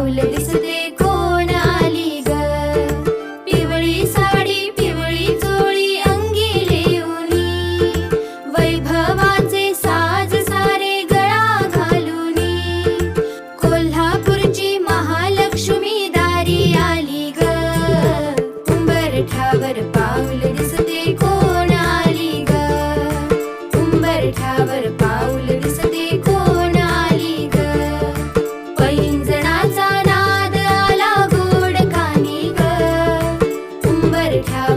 पाऊल दिसते कोण आली ग. पिवळी साडी पिवळी चोळी अंगी लेऊनी, वैभवाचे साज सारे गळा घालूनी, कोल्हापूरची महालक्ष्मी दारी आली ग. उंबरठ्यावर पाऊल दिसते कोण आली ग. उंबरठ्यावर पाऊल दिसते कोण आली ग. पैंजणाचा नाद आला गोड कानी ग. उंबरठ्यावर